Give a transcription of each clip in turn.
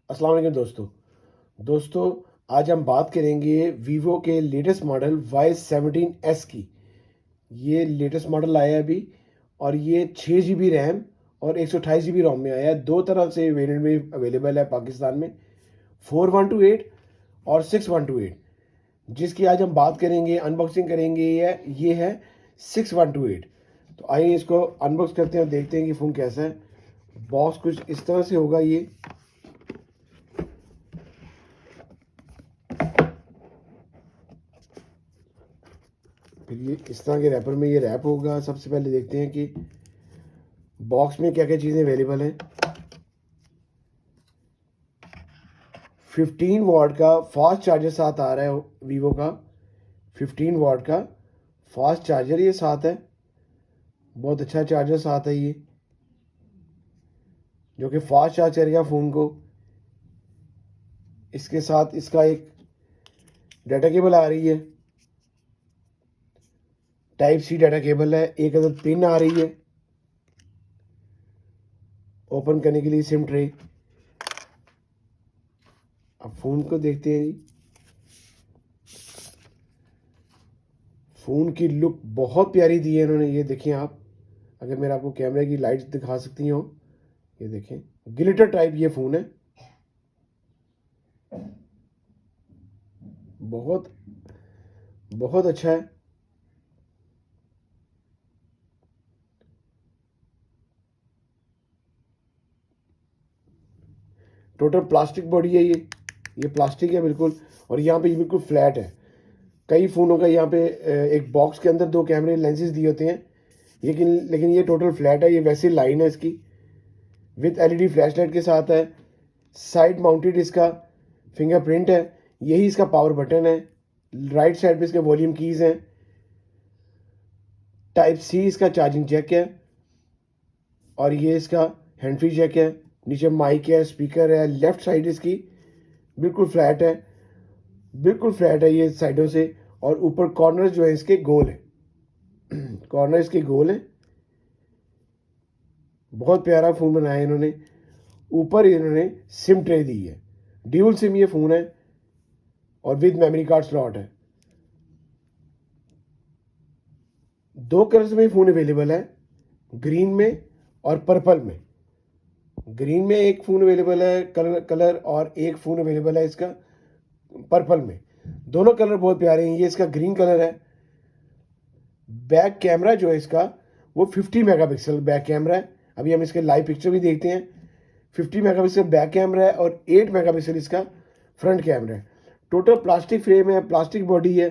अस्सलाम वालेकुम दोस्तों आज हम बात करेंगे वीवो के लेटेस्ट मॉडल Y17s की। ये लेटेस्ट मॉडल आया है अभी और ये 6 GB रैम और 128 GB रोम में आया है। दो तरह से वेरिएंट में अवेलेबल है पाकिस्तान में, 4128 और 6128। जिसकी आज हम बात करेंगे, अनबॉक्सिंग करेंगे। ये है 6128। तो आइए इसको अनबॉक्स करते हैं और देखते हैं कि फ़ोन कैसा है। बॉक्स कुछ इस तरह से होगा। ये फिर ये इस तरह के रैपर में ये रैप होगा। सबसे पहले देखते हैं कि बॉक्स में क्या क्या चीज़ें अवेलेबल हैं। 15 वाट का फास्ट चार्जर साथ आ रहा है वीवो का। 15 वाट का फास्ट चार्जर ये साथ है। बहुत अच्छा चार्जर साथ है ये, जो कि फास्ट चार्ज करेगा फ़ोन को। इसके साथ इसका एक डाटा केबल आ रही है, टाइप सी डाटा केबल है। एक अदद पिन आ रही है ओपन करने के लिए, सिम ट्रे। अब फ़ोन को देखते हैं जी। फ़ोन की लुक बहुत प्यारी दी है इन्होंने। ये देखें आप, अगर मैं आपको कैमरे की लाइट्स दिखा सकती हूँ, ये देखें, ग्लिटर टाइप ये फ़ोन है। बहुत बहुत अच्छा है। टोटल प्लास्टिक बॉडी है ये प्लास्टिक है बिल्कुल। और यहाँ पे ये बिल्कुल फ्लैट है। कई फ़ोनों का यहाँ पे एक बॉक्स के अंदर दो कैमरे लेंसेज दिए होते हैं, लेकिन ये टोटल फ्लैट है। ये वैसी लाइन है इसकी, विथ एलईडी फ्लैश लाइट के साथ है। साइड माउंटेड इसका फिंगरप्रिंट है। यही इसका पावर बटन है। राइट साइड पे इसके वॉल्यूम कीज़ हैं। टाइप सी इसका चार्जिंग जैक है और ये इसका हैंड फ्री जैक है। नीचे माइक है, स्पीकर है। लेफ्ट साइड इसकी बिल्कुल फ्लैट है, बिल्कुल फ्लैट है ये साइडों से। और ऊपर कॉर्नर जो है इसके गोल है। कॉर्नर इसके गोल है। बहुत प्यारा फ़ोन बनाया है इन्होंने। ऊपर इन्होंने सिम ट्रे दी है। ड्यूल सिम ये फ़ोन है और विद मेमोरी कार्ड स्लॉट है। दो कलर्स में फ़ोन अवेलेबल है, ग्रीन में और पर्पल में। ग्रीन में एक फ़ोन अवेलेबल है कलर और एक फ़ोन अवेलेबल है इसका पर्पल में। दोनों कलर बहुत प्यारे हैं। ये इसका ग्रीन कलर है। बैक कैमरा जो है इसका वो 50 मेगापिक्सल बैक कैमरा है। अभी हम इसके लाइव पिक्चर भी देखते हैं। 50 मेगापिक्सल बैक कैमरा है और 8 मेगापिक्सल इसका फ्रंट कैमरा है। टोटल प्लास्टिक फ्रेम है, प्लास्टिक बॉडी है।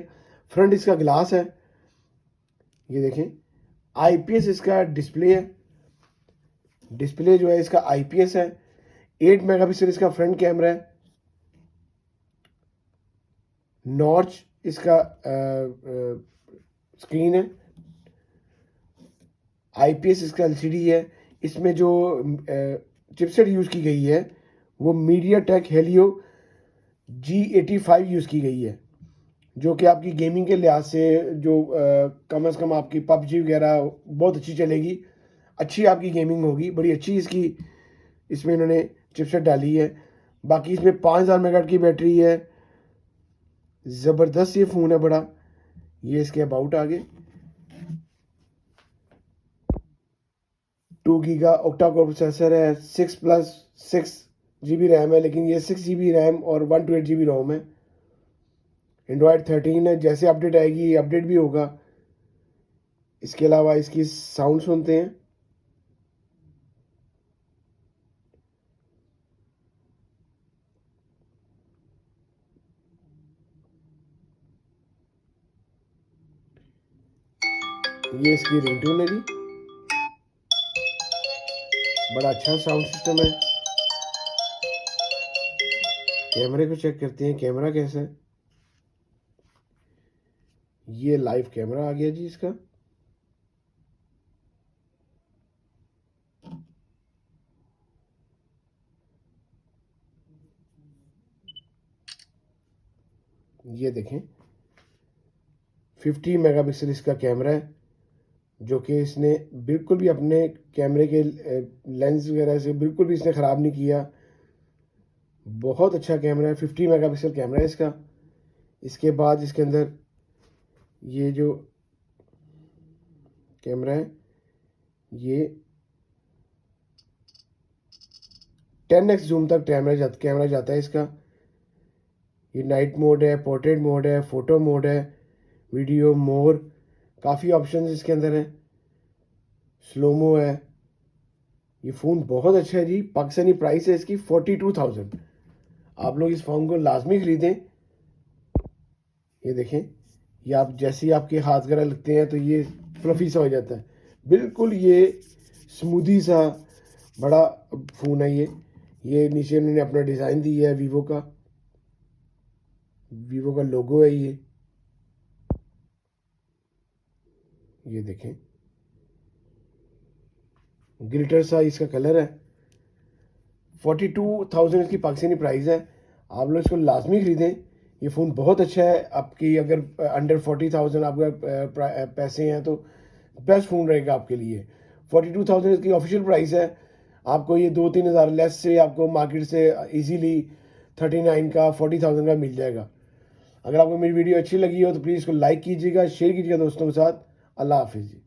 फ्रंट इसका ग्लास है। ये देखें, आईपीएस इसका डिस्प्ले है। डिस्प्ले जो है इसका आईपीएस है। 8 मेगापिक्सल इसका फ्रंट कैमरा है। नॉच इसका स्क्रीन है। आईपीएस इसका एलसीडी है। इसमें जो चिपसेट यूज़ की गई है वो मीडियाटेक हेलियो G85 यूज़ की गई है, जो कि आपकी गेमिंग के लिहाज से जो कम से कम आपकी पबजी वगैरह बहुत अच्छी चलेगी। अच्छी आपकी गेमिंग होगी, बड़ी अच्छी इसकी इसमें इन्होंने चिपसेट डाली है। बाकी इसमें 5000 मेगाहर्ट्ज़ की बैटरी है। ज़बरदस्त ये फ़ोन है बड़ा। ये इसके अबाउट आगे 2 गीगा ऑक्टा कोर प्रोसेसर है। 6+6 GB रैम है, लेकिन ये 6 GB रैम और 128 GB रोम है। एंड्रॉयड 13 है। जैसे अपडेट आएगी ये अपडेट भी होगा। इसके अलावा इसकी साउंड सुनते हैं। ये इसकी रिंगटोन है जी। बड़ा अच्छा साउंड सिस्टम है। कैमरे को चेक करते हैं, कैमरा कैसा है। ये लाइव कैमरा आ गया जी इसका। ये देखें, 50 मेगापिक्सल इसका कैमरा है, जो कि इसने बिल्कुल भी अपने कैमरे के लेंस वगैरह से बिल्कुल भी इसने ख़राब नहीं किया। बहुत अच्छा कैमरा है, 50 मेगापिक्सल कैमरा है इसका। इसके बाद इसके अंदर ये जो कैमरा है ये 10x जूम तक कैमरा जाता है इसका। ये नाइट मोड है, पोर्ट्रेट मोड है, फ़ोटो मोड है, वीडियो मोर, काफ़ी ऑप्शंस इसके अंदर हैं, स्लोमो है। ये फ़ोन बहुत अच्छा है जी। पाकिस्तानी प्राइस है इसकी 42,000। आप लोग इस फ़ोन को लाजमी ख़रीदें। ये देखें, ये आप जैसे ही आपके हाथ वगैरह लगते हैं तो ये फ्लफ़ी सा हो जाता है, बिल्कुल ये स्मूदी सा बड़ा फ़ोन है ये नीचे उन्होंने अपना डिज़ाइन दिया है, वीवो का लोगो है ये देखें, ग्लिटर सा इसका कलर है। 42,000 इसकी पाकिस्तानी प्राइस है। आप लोग इसको लाजमी ख़रीदें। ये फ़ोन बहुत अच्छा है। आपकी अगर अंडर 40,000 आपका पैसे हैं तो बेस्ट फ़ोन रहेगा आपके लिए। 42,000 इसकी ऑफिशियल प्राइस है। आपको ये 2-3 हज़ार लेस से आपको मार्केट से इजीली 39 का 40,000 का मिल जाएगा। अगर आपको मेरी वीडियो अच्छी लगी हो तो प्लीज़ इसको लाइक कीजिएगा, शेयर कीजिएगा दोस्तों के साथ। अल्लाह हाफिज़ जी।